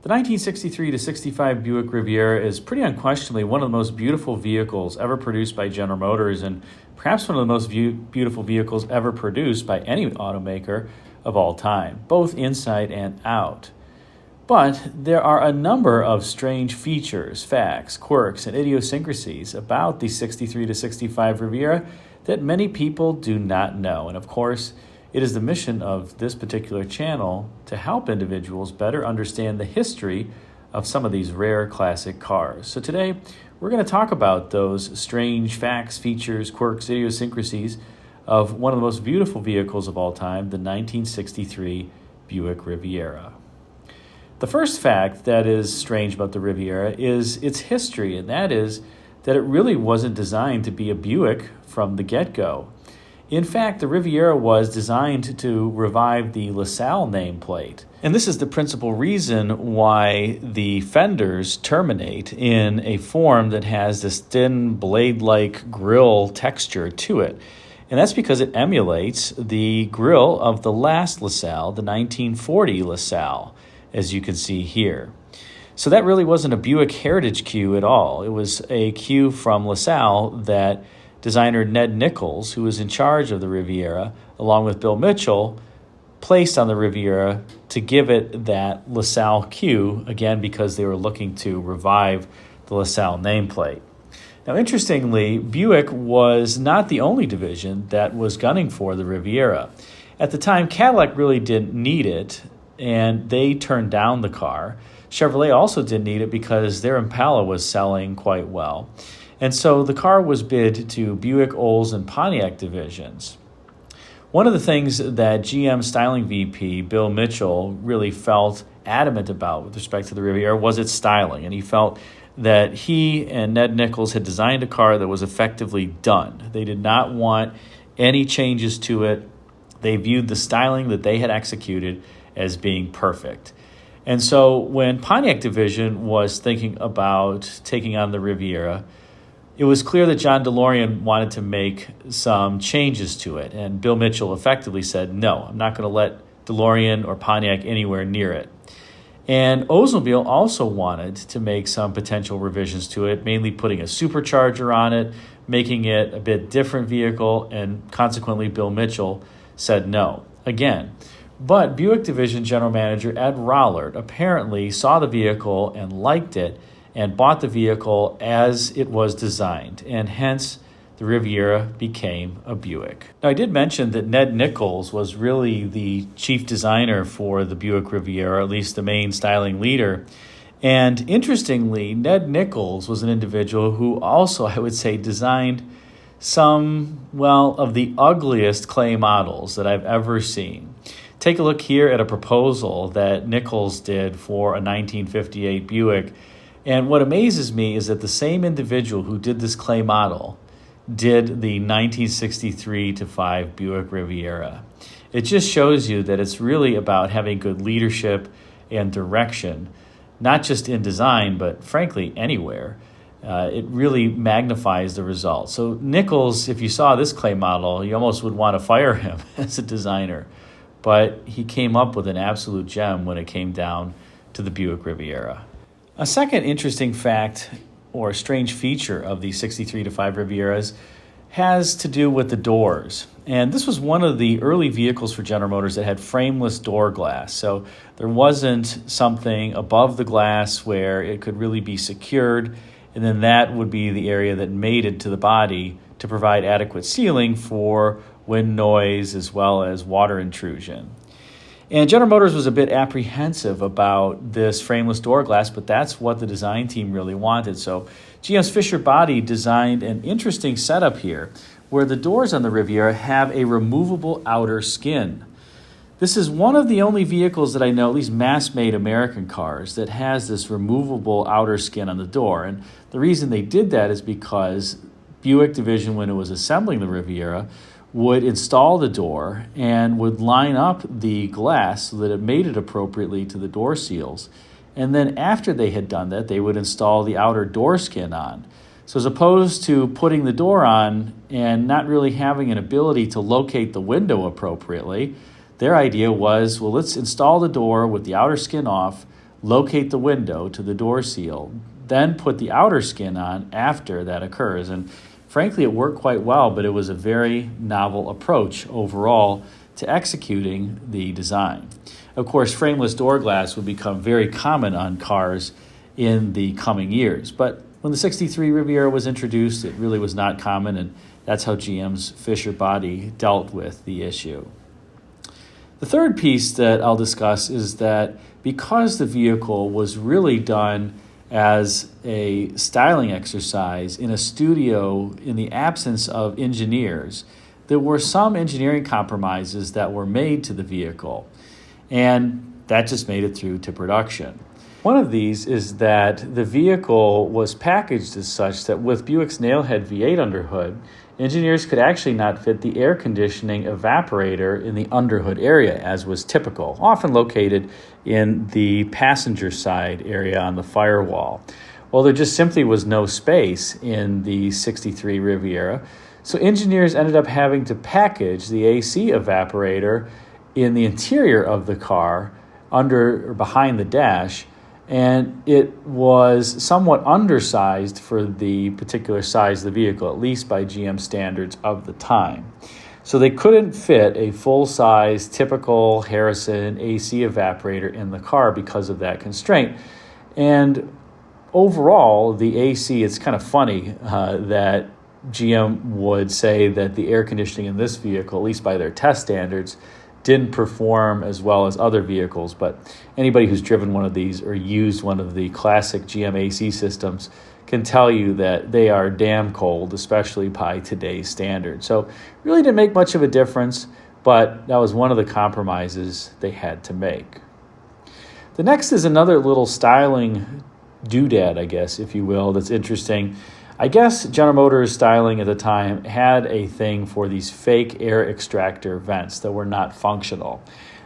The 1963 to 65 Buick Riviera is pretty unquestionably one of the most beautiful vehicles ever produced by General Motors, and perhaps one of the most beautiful vehicles ever produced by any automaker of all time, both inside and out. But there are a number of strange features, facts, quirks, and idiosyncrasies about the 63 to 65 Riviera that many people do not know. And of course, it is the mission of this particular channel to help individuals better understand the history of some of these rare classic cars. So today, we're going to talk about those strange facts, features, quirks, idiosyncrasies of one of the most beautiful vehicles of all time, the 1963 Buick Riviera. The first fact that is strange about the Riviera is its history, and that is that it really wasn't designed to be a Buick from the get-go. In fact, the Riviera was designed to revive the LaSalle nameplate. And this is the principal reason why the fenders terminate in a form that has this thin blade-like grille texture to it. And that's because it emulates the grille of the last LaSalle, the 1940 LaSalle, as you can see here. So that really wasn't a Buick Heritage Q at all. It was a Q from LaSalle that designer Ned Nichols, who was in charge of the Riviera, along with Bill Mitchell, placed on the Riviera to give it that LaSalle Q, again, because they were looking to revive the LaSalle nameplate. Now, interestingly, Buick was not the only division that was gunning for the Riviera. At the time, Cadillac really didn't need it, and they turned down the car. Chevrolet also didn't need it because their Impala was selling quite well. And so the car was bid to Buick, Olds, and Pontiac divisions. One of the things that GM styling VP Bill Mitchell really felt adamant about with respect to the Riviera was its styling. And he felt that he and Ned Nichols had designed a car that was effectively done. They did not want any changes to it. They viewed the styling that they had executed as being perfect. And so when Pontiac division was thinking about taking on the Riviera, it was clear that John DeLorean wanted to make some changes to it. And Bill Mitchell effectively said, no, I'm not going to let DeLorean or Pontiac anywhere near it. And Oldsmobile also wanted to make some potential revisions to it, mainly putting a supercharger on it, making it a bit different vehicle, and consequently Bill Mitchell said no. Again, but Buick Division General Manager Ed Rollard apparently saw the vehicle and liked it and bought the vehicle as it was designed, and hence the Riviera became a Buick. Now, I did mention that Ned Nichols was really the chief designer for the Buick Riviera, at least the main styling leader. And interestingly, Ned Nichols was an individual who also, I would say, designed some, of the ugliest clay models that I've ever seen. Take a look here at a proposal that Nichols did for a 1958 Buick. And what amazes me is that the same individual who did this clay model did the 1963 to 5 Buick Riviera. It just shows you that it's really about having good leadership and direction, not just in design, but frankly, anywhere. It really magnifies the results. So Nichols, if you saw this clay model, you almost would want to fire him as a designer. But he came up with an absolute gem when it came down to the Buick Riviera. A second interesting fact or strange feature of the 63 to 5 Rivieras has to do with the doors. And this was one of the early vehicles for General Motors that had frameless door glass. So there wasn't something above the glass where it could really be secured, and then that would be the area that mated to the body to provide adequate sealing for wind noise as well as water intrusion. And General Motors was a bit apprehensive about this frameless door glass, but that's what the design team really wanted. So GM's Fisher Body designed an interesting setup here where the doors on the Riviera have a removable outer skin. This is one of the only vehicles that I know, at least mass-made American cars, that has this removable outer skin on the door. And the reason they did that is because Buick Division, when it was assembling the Riviera, would install the door and would line up the glass so that it mated appropriately to the door seals. And then after they had done that, they would install the outer door skin on. So as opposed to putting the door on and not really having an ability to locate the window appropriately, their idea was, well, let's install the door with the outer skin off, locate the window to the door seal, then put the outer skin on after that occurs. And frankly, it worked quite well, but it was a very novel approach overall to executing the design. Of course, frameless door glass would become very common on cars in the coming years. But when the 63 Riviera was introduced, it really was not common, and that's how GM's Fisher Body dealt with the issue. The third piece that I'll discuss is that because the vehicle was really done as a styling exercise in a studio in the absence of engineers, there were some engineering compromises that were made to the vehicle, and that just made it through to production. One of these is that the vehicle was packaged as such that with Buick's nailhead V8 underhood, engineers could actually not fit the air conditioning evaporator in the underhood area, as was typical, often located in the passenger side area on the firewall. Well, there just simply was no space in the 63 Riviera, so engineers ended up having to package the AC evaporator in the interior of the car, under or behind the dash, and it was somewhat undersized for the particular size of the vehicle, at least by GM standards of the time. So they couldn't fit a full-size, typical Harrison AC evaporator in the car because of that constraint. And overall, the AC, it's kind of funny that GM would say that the air conditioning in this vehicle, at least by their test standards, didn't perform as well as other vehicles, but anybody who's driven one of these or used one of the classic GM AC systems can tell you that they are damn cold, especially by today's standards. So really didn't make much of a difference, but that was one of the compromises they had to make. The next is another little styling doodad, I guess, if you will, that's interesting. I guess General Motors styling at the time had a thing for these fake air extractor vents that were not functional.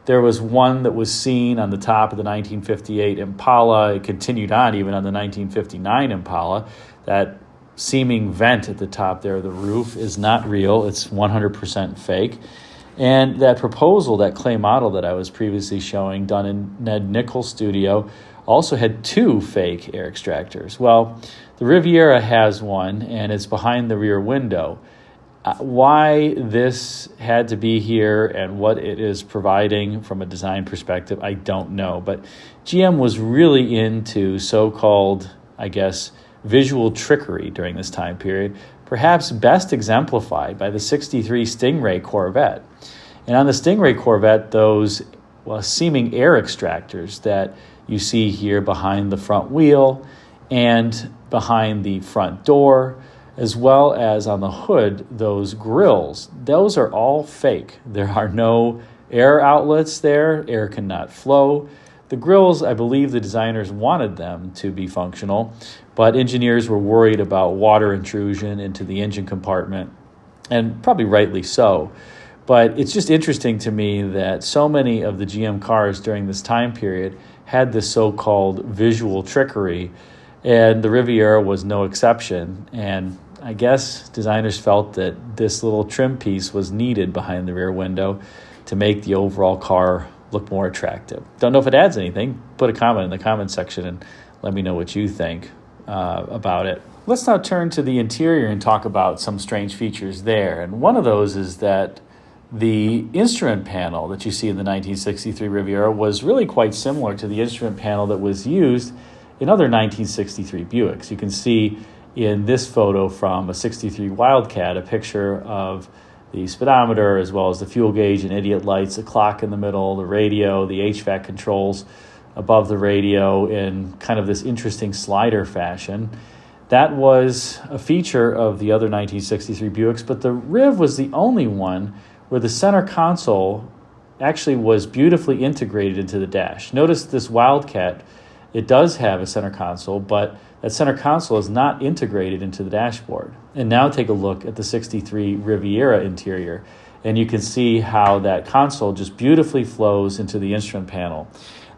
There was one that was seen on the top of the 1958 Impala. It continued on even on the 1959 Impala. That seeming vent at the top there, the roof, is not real. It's 100% fake. And that proposal, that clay model that I was previously showing, done in Ned Nichols' studio, also had two fake air extractors. Well, the Riviera has one, and it's behind the rear window. Why this had to be here and what it is providing from a design perspective, I don't know. But GM was really into so-called, I guess, visual trickery during this time period, perhaps best exemplified by the 63 Stingray Corvette. And on the Stingray Corvette, those seeming air extractors that you see here behind the front wheel and behind the front door, as well as on the hood, those grills, those are all fake. There are no air outlets there. Air cannot flow. The grills, I believe the designers wanted them to be functional, but engineers were worried about water intrusion into the engine compartment, and probably rightly so. But it's just interesting to me that so many of the GM cars during this time period had this so-called visual trickery, and the Riviera was no exception. And I guess designers felt that this little trim piece was needed behind the rear window to make the overall car look more attractive. Don't know if it adds anything. Put a comment in the comment section and let me know what you think about it. Let's now turn to the interior and talk about some strange features there. And one of those is that the instrument panel that you see in the 1963 Riviera was really quite similar to the instrument panel that was used in other 1963 Buicks. You can see in this photo from a 63 Wildcat a picture of the speedometer as well as the fuel gauge and idiot lights, the clock in the middle, the radio, the HVAC controls above the radio in kind of this interesting slider fashion. That was a feature of the other 1963 Buicks, but the Riv was the only one where the center console actually was beautifully integrated into the dash. Notice this Wildcat, it does have a center console, but that center console is not integrated into the dashboard. And now take a look at the 63 Riviera interior, and you can see how that console just beautifully flows into the instrument panel.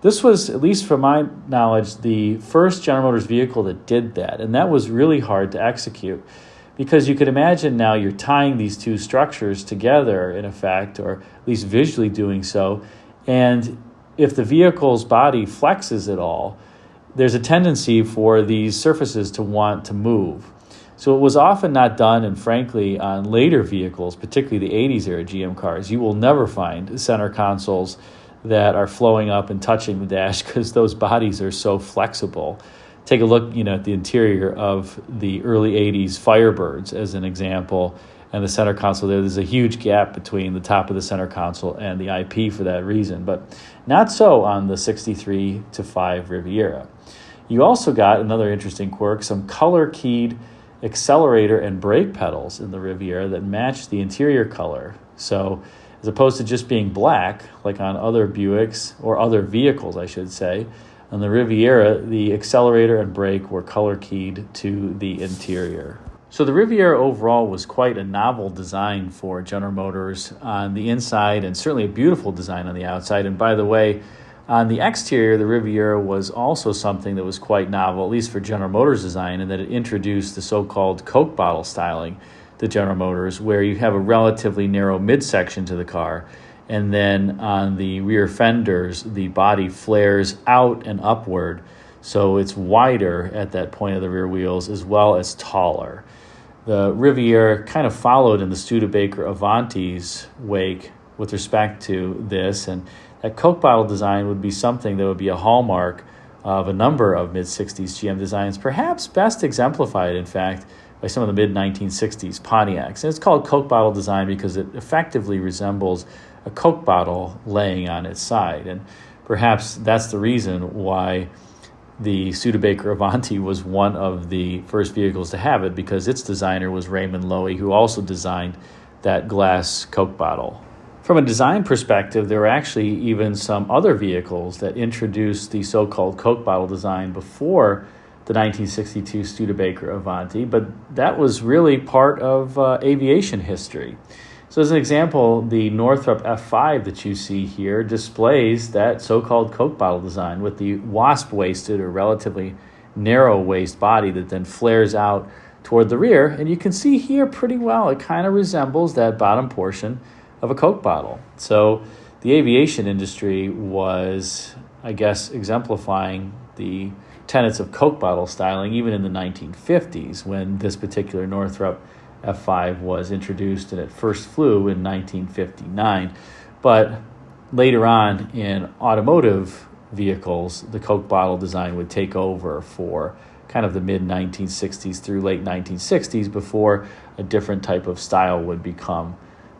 This was, at least from my knowledge, the first General Motors vehicle that did that, and that was really hard to execute because you could imagine now you're tying these two structures together, in effect, or at least visually doing so, and if the vehicle's body flexes at all, there's a tendency for these surfaces to want to move. So it was often not done, and frankly, on later vehicles, particularly the 80s era GM cars, you will never find center consoles that are flowing up and touching the dash because those bodies are so flexible. Take a look, at the interior of the early 80s Firebirds as an example, and the center console there. There's a huge gap between the top of the center console and the IP for that reason, but not so on the 63-5 Riviera. You also got, another interesting quirk, some color-keyed accelerator and brake pedals in the Riviera that match the interior color. So as opposed to just being black, like on other Buicks, or other vehicles, I should say, on the Riviera, the accelerator and brake were color-keyed to the interior. So the Riviera overall was quite a novel design for General Motors on the inside, and certainly a beautiful design on the outside. And by the way, on the exterior, the Riviera was also something that was quite novel, at least for General Motors design, in that it introduced the so-called Coke bottle styling to General Motors, where you have a relatively narrow midsection to the car, and then on the rear fenders, the body flares out and upward, so it's wider at that point of the rear wheels as well as taller. The Riviera kind of followed in the Studebaker Avanti's wake with respect to this, and that Coke bottle design would be something that would be a hallmark of a number of mid-60s GM designs, perhaps best exemplified, in fact, by some of the mid-1960s Pontiacs. And it's called Coke bottle design because it effectively resembles a Coke bottle laying on its side. And perhaps that's the reason why the Studebaker Avanti was one of the first vehicles to have it, because its designer was Raymond Loewy, who also designed that glass Coke bottle. From a design perspective, there were actually even some other vehicles that introduced the so-called Coke bottle design before the 1962 Studebaker Avanti, but that was really part of aviation history. So as an example, the Northrop F5 that you see here displays that so-called Coke bottle design with the wasp-waisted or relatively narrow waist body that then flares out toward the rear. And you can see here pretty well, it kind of resembles that bottom portion of a Coke bottle. So the aviation industry was, I guess, exemplifying the tenets of Coke bottle styling even in the 1950s when this particular Northrop F5 was introduced and it first flew in 1959. But later on in automotive vehicles, the Coke bottle design would take over for kind of the mid-1960s through late 1960s before a different type of style would become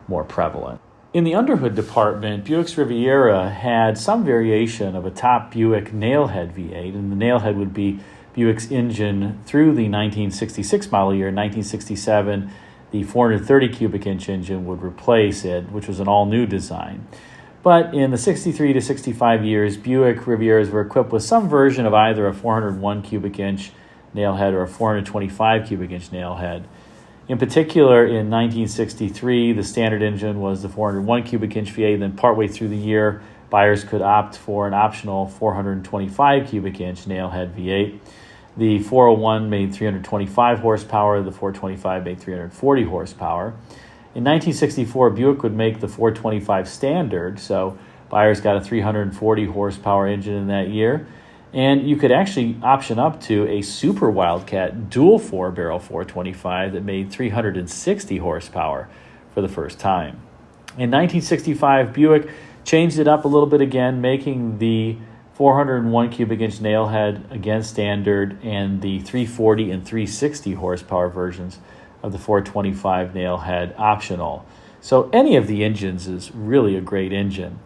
more prevalent. In the underhood department, Buick's Riviera had some variation of a top Buick nailhead V8, and the nailhead would be Buick's engine through the 1966 model year. In 1967, the 430 cubic inch engine would replace it, which was an all-new design. But in the 63 to 65 years, Buick Rivieras were equipped with some version of either a 401 cubic inch nailhead or a 425 cubic inch nailhead. In particular, in 1963, the standard engine was the 401 cubic inch V8. Then partway through the year, buyers could opt for an optional 425 cubic inch nailhead V8. The 401 made 325 horsepower. The 425 made 340 horsepower. In 1964, Buick would make the 425 standard, so buyers got a 340 horsepower engine in that year. And you could actually option up to a Super Wildcat dual four-barrel 425 that made 360 horsepower for the first time. In 1965, Buick changed it up a little bit again, making the 401 cubic inch nailhead again standard and the 340 and 360 horsepower versions of the 425 nailhead optional. So any of the engines is really a great engine.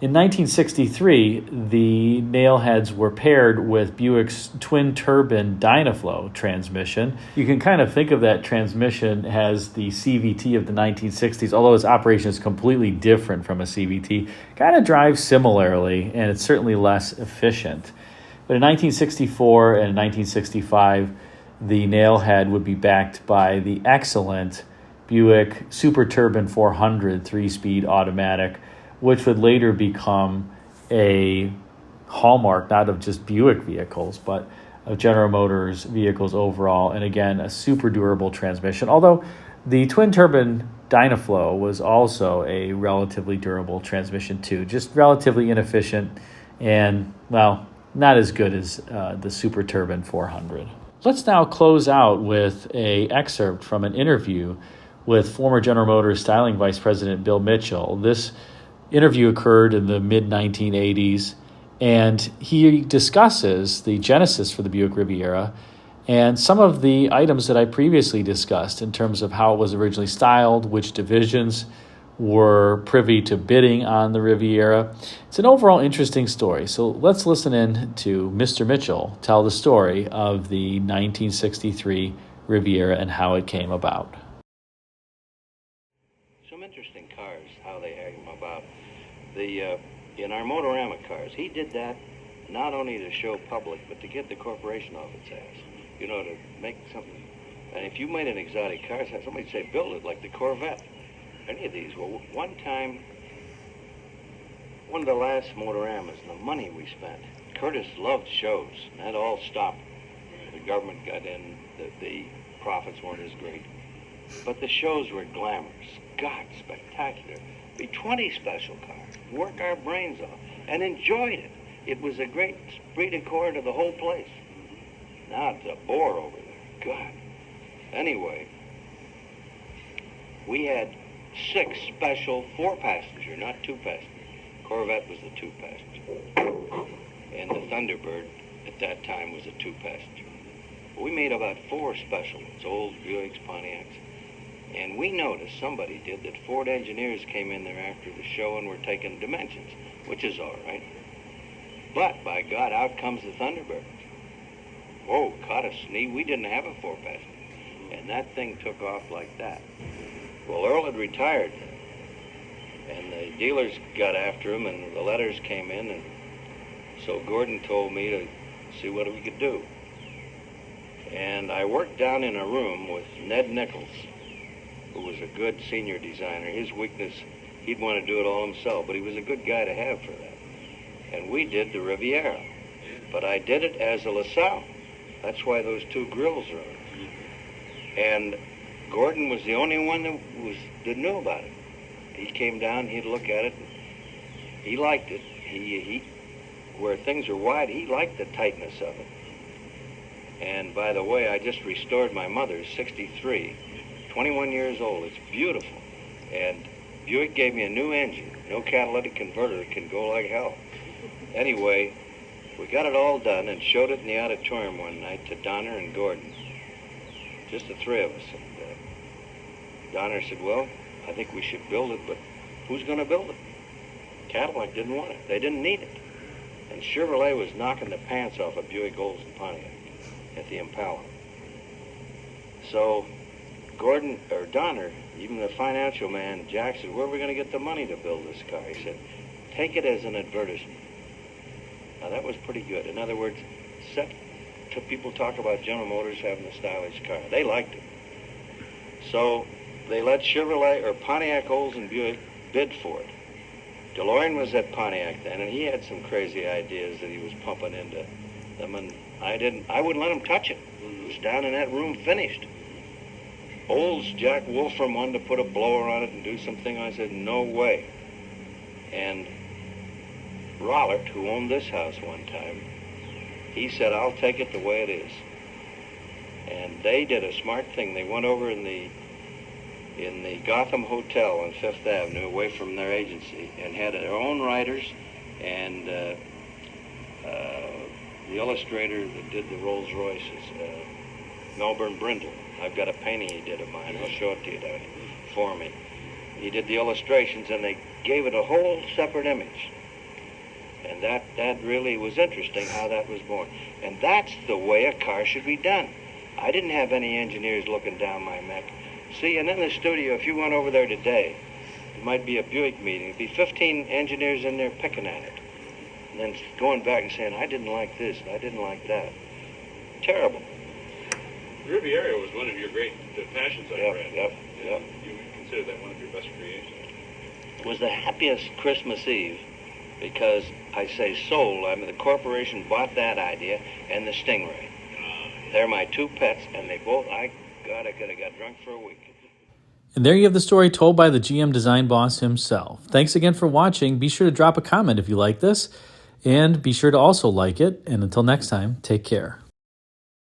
In 1963, the nailheads were paired with Buick's twin-turbine Dynaflow transmission. You can kind of think of that transmission as the CVT of the 1960s, although its operation is completely different from a CVT. Kind of drives similarly, and it's certainly less efficient. But in 1964 and 1965, the nailhead would be backed by the excellent Buick Super Turbine 400 3-speed automatic, which would later become a hallmark not of just Buick vehicles, but of General Motors vehicles overall. And again, a super durable transmission. Although the twin turbine Dynaflow was also a relatively durable transmission too, just relatively inefficient and, well, not as good as the Super Turbine 400. Let's now close out with an excerpt from an interview with former General Motors styling vice president Bill Mitchell. This interview occurred in the mid-1980s, and he discusses the genesis for the Buick Riviera and some of the items that I previously discussed in terms of how it was originally styled, which divisions were privy to bidding on the Riviera. It's an overall interesting story. So let's listen in to Mr. Mitchell tell the story of the 1963 Riviera and how it came about. Some interesting cars, how they came about. In our Motorama cars, he did that not only to show public, but to get the corporation off its ass. You know, to make something. And if you made an exotic car, somebody'd say, build it like the Corvette. Any of these. Well, one time, one of the last Motoramas, the money we spent, Curtis loved shows. That all stopped. The government got in, the profits weren't as great. But the shows were glamorous. God, spectacular. Be 20 special cars, work our brains off, and enjoyed it. It was a great esprit de corps to the whole place. Now it's a bore over there. God. Anyway, we had 6 special 4-passenger, not 2-passenger. Corvette was the 2-passenger. And the Thunderbird at that time was a 2-passenger. We made about 4 special ones, old Buicks, Pontiacs. And we noticed, somebody did, that Ford engineers came in there after the show and were taking dimensions, which is all right. But, by God, out comes the Thunderbird. Whoa, caught us. We didn't have a 4-passenger. And that thing took off like that. Well, Earl had retired, and the dealers got after him, and the letters came in, and so Gordon told me to see what we could do. And I worked down in a room with Ned Nichols, who was a good senior designer. His weakness, he'd want to do it all himself, but he was a good guy to have for that. And we did the Riviera, but I did it as a LaSalle. That's why those 2 grills are on it. And Gordon was the only one that knew about it. He came down, he'd look at it, and he liked it. He where things are wide, he liked the tightness of it. And by the way, I just restored my mother's, 63, 21 years old. It's beautiful. And Buick gave me a new engine, no catalytic converter. It can go like hell. Anyway, we got it all done and showed it in the auditorium one night to Donner and Gordon. Just the 3 of us. And Donner said, well, I think we should build it, but who's going to build it? Cadillac didn't want it. They didn't need it. And Chevrolet was knocking the pants off of Buick, Olds, and Pontiac at the Impala. So Donner, even the financial man, Jack said, where are we going to get the money to build this car? He said, take it as an advertisement. Now that was pretty good. In other words, people talk about General Motors having a stylish car. They liked it. So they let Chevrolet or Pontiac, Olds, and Buick bid for it. DeLorean was at Pontiac then, and he had some crazy ideas that he was pumping into them, and I wouldn't let him touch it. It was down in that room, finished. Olds, Jack Wolfram wanted to put a blower on it and do something. I said, no way. And Rollert, who owned this house one time, he said, I'll take it the way it is. And they did a smart thing. They went over in the Gotham Hotel on Fifth Avenue, away from their agency, and had their own writers, and the illustrator that did the Rolls Royces, Melbourne Brindle. I've got a painting he did of mine. I'll show it to you down for me. He did the illustrations, and they gave it a whole separate image. And that really was interesting how that was born. And that's the way a car should be done. I didn't have any engineers looking down my neck. See, and in the studio, if you went over there today, it might be a Buick meeting. There'd be 15 engineers in there picking at it. And then going back and saying, I didn't like this, and I didn't like that. Terrible. Riviera was one of your great passions, I read. Yep. You would consider that one of your best creations. It was the happiest Christmas Eve because I say sold. I mean, the corporation bought that idea and the Stingray. They're my 2 pets, and they both, I could have got drunk for a week. And there you have the story told by the GM design boss himself. Thanks again for watching. Be sure to drop a comment if you like this, and be sure to also like it. And until next time, take care.